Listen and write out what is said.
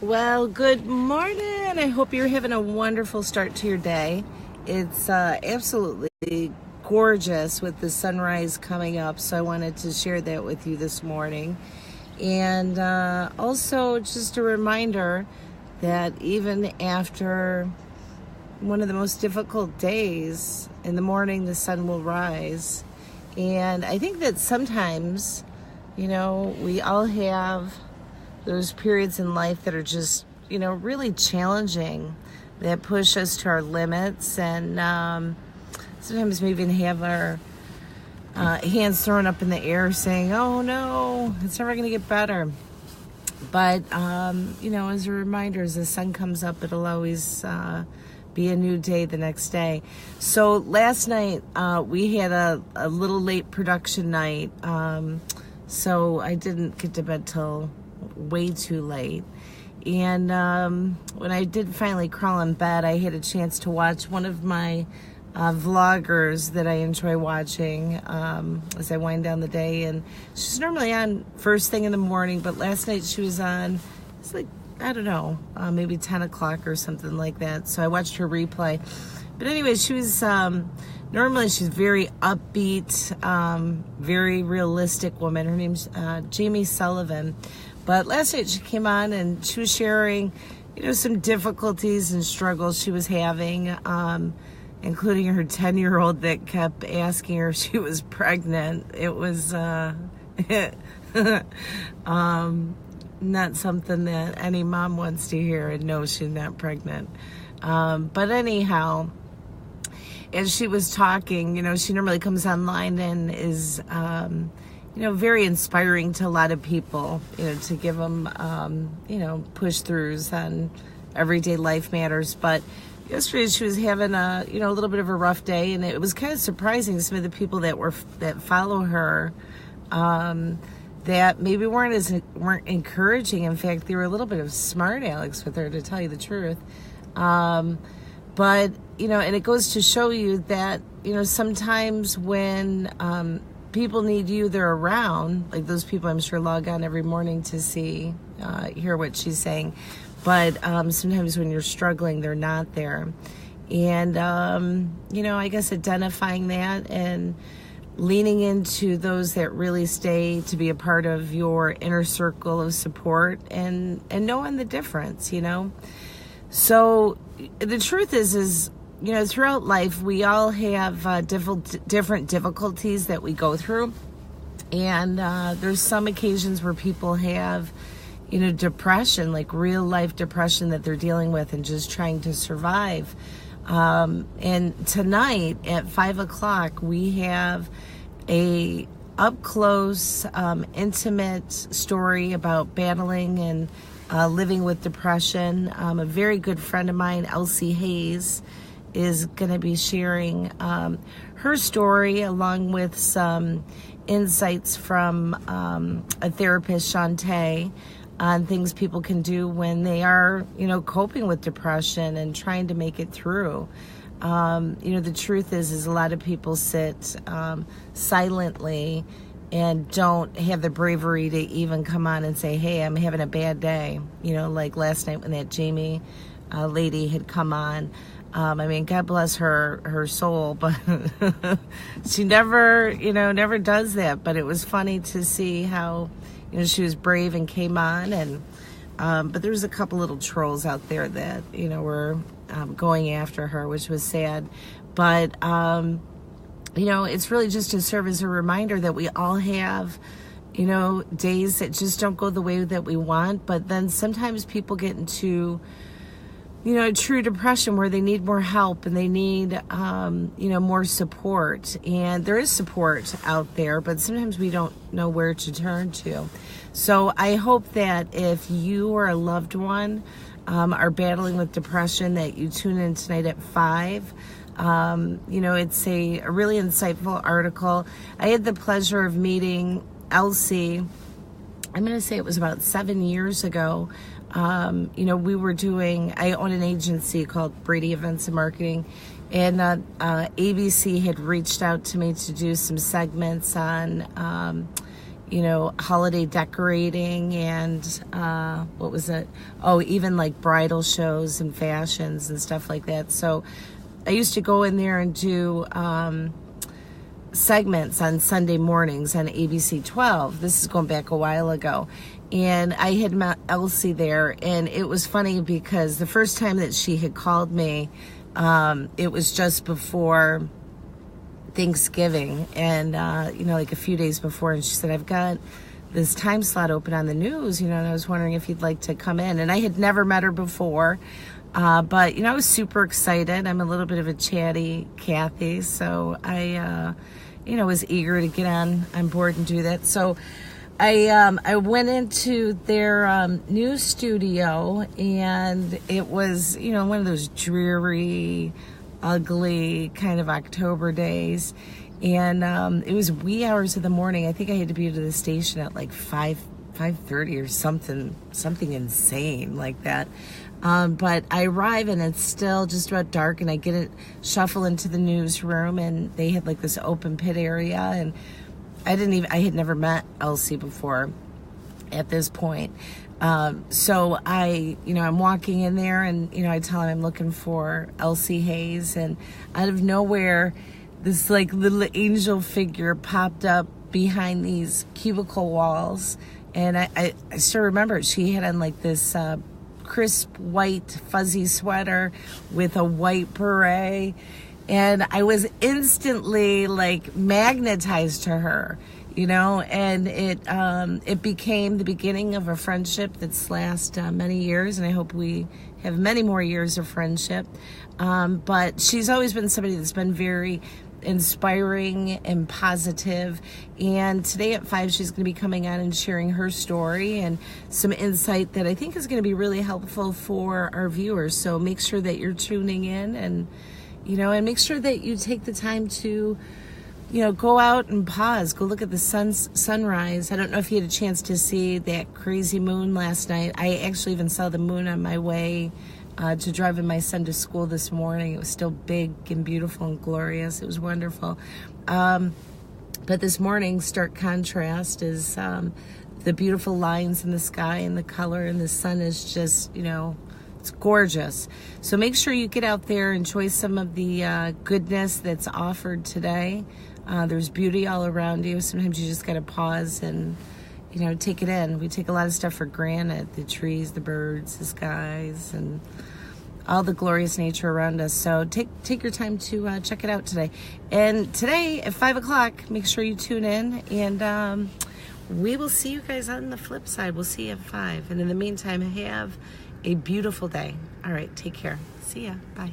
Well, good morning. I hope you're having a wonderful start to your day. It's absolutely gorgeous with the sunrise coming up, so I wanted to share that with you this morning. And also, just a reminder that even after one of the most difficult days, in the morning the sun will rise. And I think that sometimes, we all have those periods in life that are just, really challenging, that push us to our limits. And sometimes we even have our hands thrown up in the air saying, oh no, it's never going to get better. But, as a reminder, as the sun comes up, it'll always be a new day the next day. So last night we had a little late production night. So I didn't get to bed till way too late. And when I did finally crawl in bed, I had a chance to watch one of my vloggers that I enjoy watching as I wind down the day. And she's normally on first thing in the morning, but last night she was on, it's like, I don't know, maybe 10 o'clock or something like that. So I watched her replay. But anyway, she was, normally she's very upbeat, very realistic woman. Her name's Jamie Sullivan. But last night she came on and she was sharing, some difficulties and struggles she was having, including her 10-year-old that kept asking her if she was pregnant. It was not something that any mom wants to hear and know she's not pregnant. But anyhow, as she was talking, she normally comes online and is, very inspiring to a lot of people, to give them, push-throughs on everyday life matters. But yesterday she was having a little bit of a rough day, and it was kind of surprising, some of the people that follow her, that maybe weren't encouraging. In fact, they were a little bit of smart alecks with her, to tell you the truth. But, and it goes to show you that, sometimes when people need you, they're around. Like those people, I'm sure, log on every morning to hear what she's saying. But sometimes when you're struggling, they're not there. And, I guess identifying that and leaning into those that really stay to be a part of your inner circle of support and knowing the difference, So the truth is, throughout life, we all have different difficulties that we go through. And there's some occasions where people have, depression, like real life depression that they're dealing with and just trying to survive. And tonight at 5 o'clock, we have a up close, intimate story about battling and living with depression. A very good friend of mine, Elsie Hayes, is going to be sharing her story along with some insights from a therapist, Shantae, on things people can do when they are, coping with depression and trying to make it through. The truth is a lot of people sit silently and don't have the bravery to even come on and say, hey, I'm having a bad day. Like last night when that Jamie lady had come on. God bless her soul, but she never does that. But it was funny to see how, she was brave and came on. And but there was a couple little trolls out there that, were going after her, which was sad. But, it's really just to serve as a reminder that we all have, days that just don't go the way that we want. But then sometimes people get into, true depression where they need more help and they need, more support. And there is support out there, but sometimes we don't know where to turn to. So I hope that if you or a loved one are battling with depression, that you tune in tonight at 5. It's a really insightful article. I had the pleasure of meeting Elsie, I'm going to say it was about 7 years ago. We were I own an agency called Brady Events and Marketing, and ABC had reached out to me to do some segments on, holiday decorating and what was it? Oh, even like bridal shows and fashions and stuff like that. So I used to go in there and do segments on Sunday mornings on ABC 12. This is going back a while ago. And I had met Elsie there, and it was funny because the first time that she had called me, it was just before Thanksgiving, and like a few days before, and she said, I've got this time slot open on the news, and I was wondering if you'd like to come in. And I had never met her before, but I was super excited. I'm a little bit of a chatty Kathy, so I was eager to get on board and do that. So I went into their news studio, and it was one of those dreary, ugly kind of October days, and it was wee hours of the morning. I think I had to be to the station at like 5:30 or something insane like that. But I arrive and it's still just about dark, and I shuffle into the newsroom, and they had like this open pit area, and I had never met Elsie before at this point. So I'm walking in there, and, I tell him I'm looking for Elsie Hayes, and out of nowhere, this like little angel figure popped up behind these cubicle walls. And I still remember it. She had on like this crisp white fuzzy sweater with a white beret. And I was instantly like magnetized to her, and it became the beginning of a friendship that's lasted many years, and I hope we have many more years of friendship. But she's always been somebody that's been very inspiring and positive. And today at 5, she's going to be coming on and sharing her story and some insight that I think is going to be really helpful for our viewers. So make sure that you're tuning in, and make sure that you take the time to, go out and pause, go look at the sunrise. I don't know if you had a chance to see that crazy moon last night. I actually even saw the moon on my way to driving my son to school this morning. It was still big and beautiful and glorious. It was wonderful. But this morning, stark contrast is the beautiful lines in the sky and the color, and the sun is just, it's gorgeous. So make sure you get out there, enjoy some of the goodness that's offered today. There's beauty all around you. Sometimes you just got to pause and, take it in. We take a lot of stuff for granted, the trees, the birds, the skies, and all the glorious nature around us. So take your time to check it out today. And today at 5 o'clock, make sure you tune in, and we will see you guys on the flip side. We'll see you at 5. And in the meantime, have a beautiful day. All right, take care. See ya. Bye.